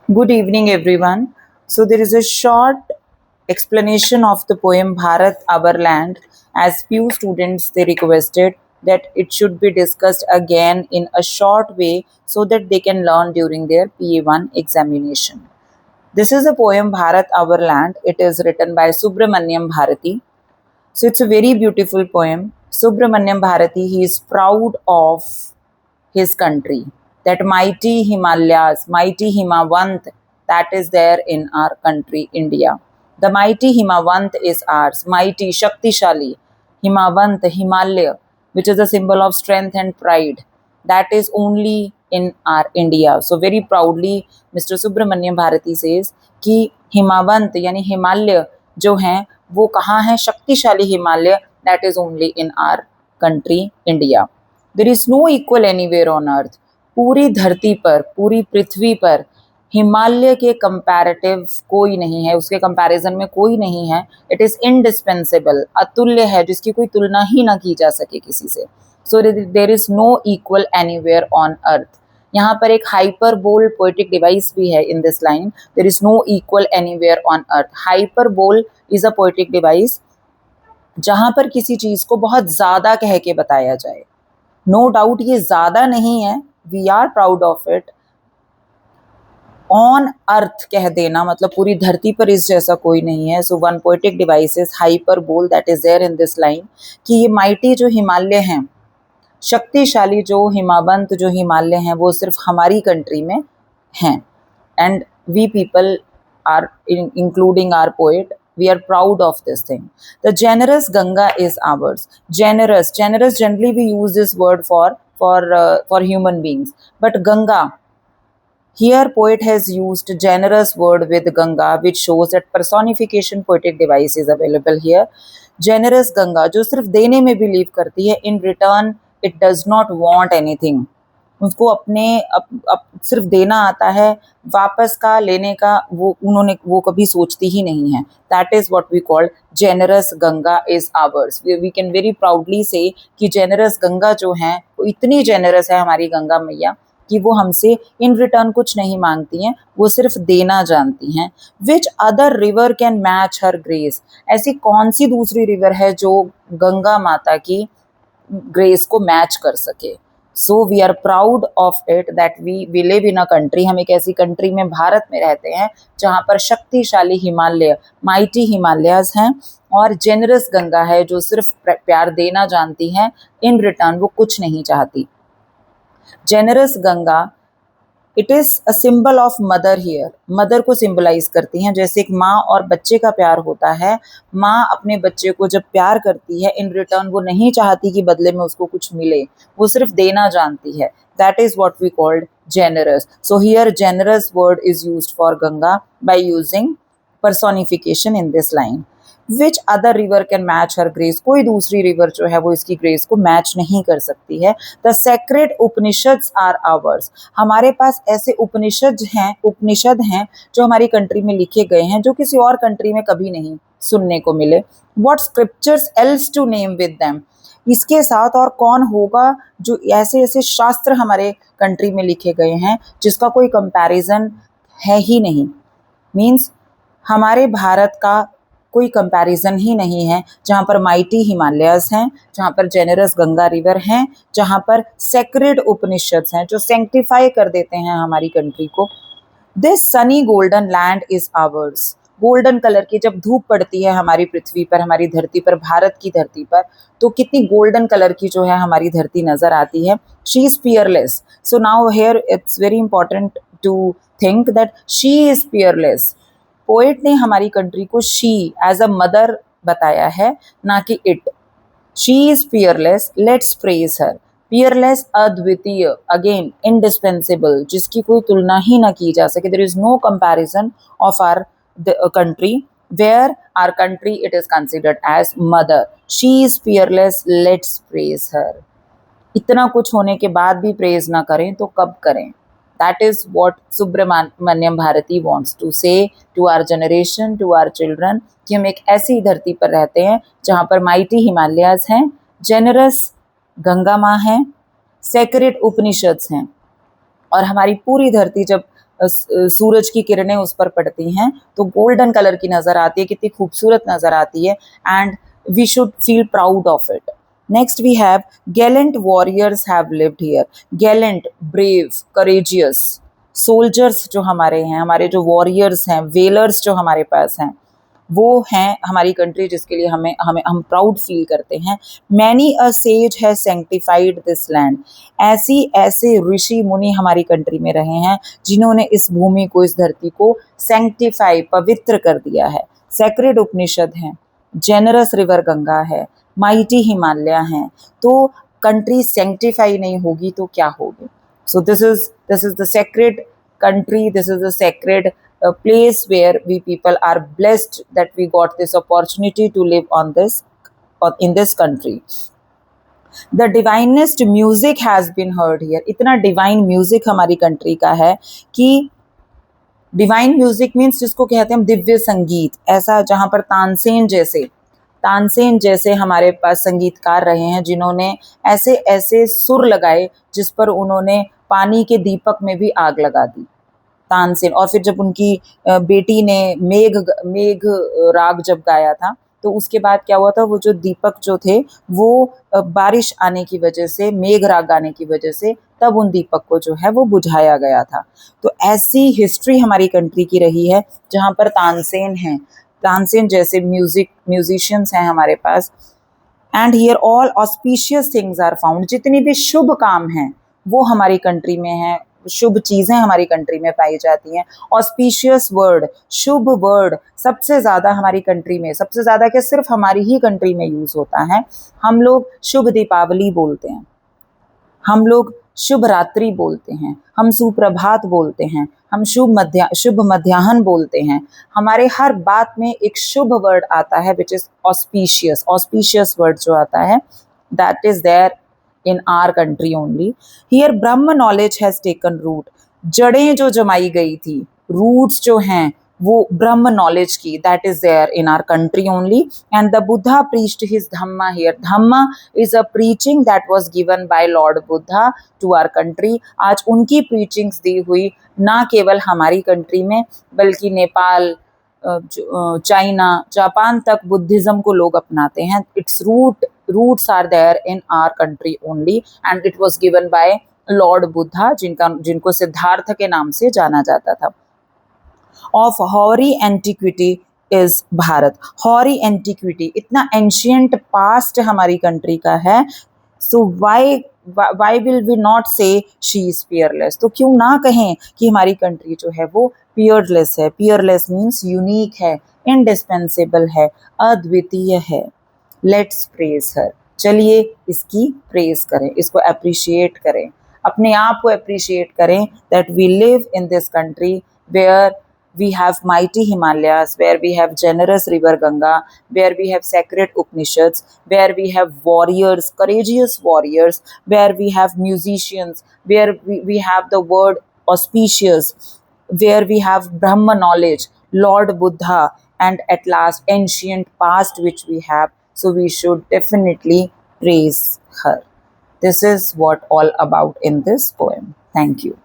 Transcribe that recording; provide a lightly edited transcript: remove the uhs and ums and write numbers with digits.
Good evening, everyone. So, there is a short explanation of the poem Bharat Our Land, as few students they requested that it should be discussed again in a short way so that they can learn during their PA1 examination. This is the poem Bharat Our Land. It is written by Subramanyam Bharati. So, it's a very beautiful poem. Subramanyam Bharati, he is proud of his country. That mighty Himalayas, mighty Himavant that is there in our country, India. The mighty Himavant is ours, mighty, Shaktishali, Himavant, Himalaya, which is a symbol of strength and pride. That is only in our India. So very proudly, Mr. Subramanyam Bharati says कि हिमावंत यानी हिमालय जो हैं वो कहाँ हैं, शक्तिशाली Himalaya that is only in our country, India. There is no equal anywhere on earth. पूरी धरती पर, पूरी पृथ्वी पर हिमालय के कंपैरेटिव कोई नहीं है, उसके कंपैरिजन में कोई नहीं है. इट इज इंडिस्पेंसेबल, अतुल्य है, जिसकी कोई तुलना ही ना की जा सके किसी से. So there is no equal anywhere on earth. यहाँ पर एक हाइपरबोल पोएटिक डिवाइस भी है in this line. There is no equal anywhere on earth. Hyperbole is a poetic device जहां पर किसी चीज को बहुत ज्यादा कह के बताया जाए. नो डाउट ये ज्यादा नहीं है, we are proud of it. On earth कह देना मतलब पूरी धरती पर इस जैसा कोई नहीं है. So one poetic device is hyperbole that is there in this line कि ये माइटी जो हिमालय हैं, शक्तिशाली जो हिमावंत जो हिमालय हैं, वो सिर्फ हमारी कंट्री में हैं. And we people are including our poet, we are proud of this thing. The generous Ganga is ours. Generous generally we use this word for human beings, but Ganga, here poet has used generous word with Ganga, which shows that personification poetic device is available here. Generous Ganga जो सिर्फ देने में believe करती है, in return it does not want anything. उसको अपने सिर्फ देना आता है, वापस का लेने का वो कभी सोचती ही नहीं है. That is what we call generous Ganga is ours. We can very proudly say कि जेनरस गंगा जो है वो इतनी जेनरस है, हमारी गंगा मैया, कि वो हमसे इन रिटर्न कुछ नहीं मांगती हैं, वो सिर्फ देना जानती हैं. Which other river can match her grace. ऐसी कौन सी दूसरी रिवर है जो गंगा माता की ग्रेस को मैच कर सके. So we are proud of it that we live in a country. हम एक ऐसी कंट्री में, भारत में रहते हैं जहाँ पर शक्तिशाली हिमालय, माइटी हिमालयाज हैं, और जेनरस गंगा है जो सिर्फ प्यार देना जानती है, इन रिटर्न वो कुछ नहीं चाहती. Generous Ganga, it is a symbol of mother here. Mother को सिंबलाइज करती हैं. जैसे एक माँ और बच्चे का प्यार होता है, माँ अपने बच्चे को जब प्यार करती है, इन रिटर्न वो नहीं चाहती कि बदले में उसको कुछ मिले, वो सिर्फ देना जानती है. That is what we called generous. So here generous word is used for Ganga by using personification in this line. Which other river can match her grace? कोई दूसरी रिवर जो है वो इसकी ग्रेस को मैच नहीं कर सकती है. The sacred Upanishads are ours. हमारे पास ऐसे उपनिषद हैं जो हमारी कंट्री में लिखे गए हैं, जो किसी और कंट्री में कभी नहीं सुनने को मिले. What scriptures else to name with them? इसके साथ और कौन होगा जो ऐसे ऐसे शास्त्र हमारे कंट्री में लिखे गए हैं जिसका कोई कंपैरिजन है ही नहीं. मीन्स हमारे भारत का कोई कंपैरिजन ही नहीं है, जहाँ पर माइटी हिमालयाज हैं, जहाँ पर जेनरस गंगा रिवर हैं, जहाँ पर सेक्रेड उपनिषद्स हैं जो सेंक्टिफाई कर देते हैं हमारी कंट्री को. This Sunny golden land is ours. Golden colour की जब धूप पड़ती है हमारी पृथ्वी पर, हमारी धरती पर, भारत की धरती पर, तो कितनी गोल्डन कलर की जो है हमारी धरती नजर आती है. She is peerless. So now here it's very important to think that she is peerless. Poet ने हमारी कंट्री को शी एज अ मदर बताया है, ना कि it. She is peerless, let's praise her. Peerless, अद्वितीय, अगेन इंडिस्पेंसिबल, जिसकी कोई तुलना ही ना की जा सके. There is no comparison of our country, where our country it is considered as mother. She is fearless, let's praise her. इतना कुछ होने के बाद भी प्रेज ना करें तो कब करें. That is what Subramanyam Bharati wants to say to our generation, to our children, कि हम एक ऐसी धरती पर रहते हैं जहाँ पर माइटी हिमालयाज हैं, जेनरस गंगा माँ हैं, सेक्रेड उपनिषद्स हैं, और हमारी पूरी धरती जब सूरज की किरणें उस पर पड़ती हैं तो गोल्डन कलर की नज़र आती है, कितनी खूबसूरत नज़र आती है, and we should feel proud of it. Next we have gallant warriors have lived here. Gallant, brave, courageous soldiers जो हमारे हैं, हमारे जो warriors हैं, wailers जो हमारे पास हैं, वो हैं हमारी कंट्री जिसके लिए हम प्राउड फील करते हैं. Many a sage has sanctified this land. ऐसे ऋषि मुनि हमारी कंट्री में रहे हैं जिन्होंने इस भूमि को, इस धरती को सैंक्टिफाई, पवित्र कर दिया है. सेक्रेड उपनिषद हैं, जेनरस रिवर गंगा है, माइटी हिमालय हैं. तो कंट्री सैंक्टिफाई नहीं होगी तो क्या होगी? So this is the sacred country, this is a sacred place where we people are blessed that we got this opportunity to live in this country. The divinest music has been heard here. इतना divine music हमारी country का है कि divine music means जिसको कहते हैं हम दिव्य संगीत, ऐसा जहाँ पर तानसेन जैसे हमारे पास संगीतकार रहे हैं जिन्होंने ऐसे ऐसे सुर लगाए जिस पर उन्होंने पानी के दीपक में भी आग लगा दी, तानसेन. और फिर जब उनकी बेटी ने मेघ राग जब गाया था तो उसके बाद क्या हुआ था, वो जो दीपक जो थे वो बारिश आने की वजह से, मेघ राग गाने की वजह से तब उन दीपक को जो है वो बुझाया गया था. तो ऐसी हिस्ट्री हमारी कंट्री की रही है जहाँ पर तानसेन हैं, तानसेन जैसे म्यूजिशियंस हैं हमारे पास. And here all auspicious things are found. जितनी भी शुभ काम हैं वो हमारी कंट्री में हैं, शुभ चीज़ें हमारी कंट्री में पाई जाती हैं. ऑस्पिशियस वर्ड, शुभ वर्ड सबसे ज़्यादा हमारी कंट्री में, सबसे ज़्यादा क्या सिर्फ हमारी ही कंट्री में यूज़ होता है. हम लोग शुभ दीपावली बोलते हैं, हम लोग शुभ रात्रि बोलते हैं, हम सुप्रभात बोलते हैं, हम शुभ मध्याह्न बोलते हैं. हमारे हर बात में एक शुभ वर्ड आता है which is auspicious. Auspicious word जो आता है that is there in our country only. Here Brahma knowledge has taken root. जड़ें जो जमाई गई थी, roots जो हैं वो ब्रह्म नॉलेज की, that is there in our country only. And the Buddha preached his Dhamma here. Dhamma is a preaching that was given by Lord Buddha to our country. आज उनकी preachings दी हुई ना केवल हमारी कंट्री में बल्कि नेपाल, चाइना, जापान तक Buddhism को लोग अपनाते हैं. It's roots are there in our country only and it was given by Lord Buddha जिनको सिद्धार्थ के नाम से जाना जाता था. Of hoary antiquity is Bharat. hoary antiquity, इतना ancient past हमारी कंट्री का है. So why will we not say she is fearless? तो क्यों ना कहें कि हमारी कंट्री जो है वो fearless है. fearless means unique है, indispensable है, अद्वितीय है. लेट्स प्रेज हर. चलिए इसकी प्रेज करें, इसको अप्रिशिएट करें, अपने आप को अप्रिशिएट करें that we live in this country where we have mighty Himalayas, where we have generous river Ganga, where we have sacred Upanishads, where we have warriors, courageous warriors, where we have musicians, where we have the word auspicious, where we have Brahma knowledge, Lord Buddha, and at last ancient past which we have. So we should definitely praise her. This is what all about in this poem. Thank you.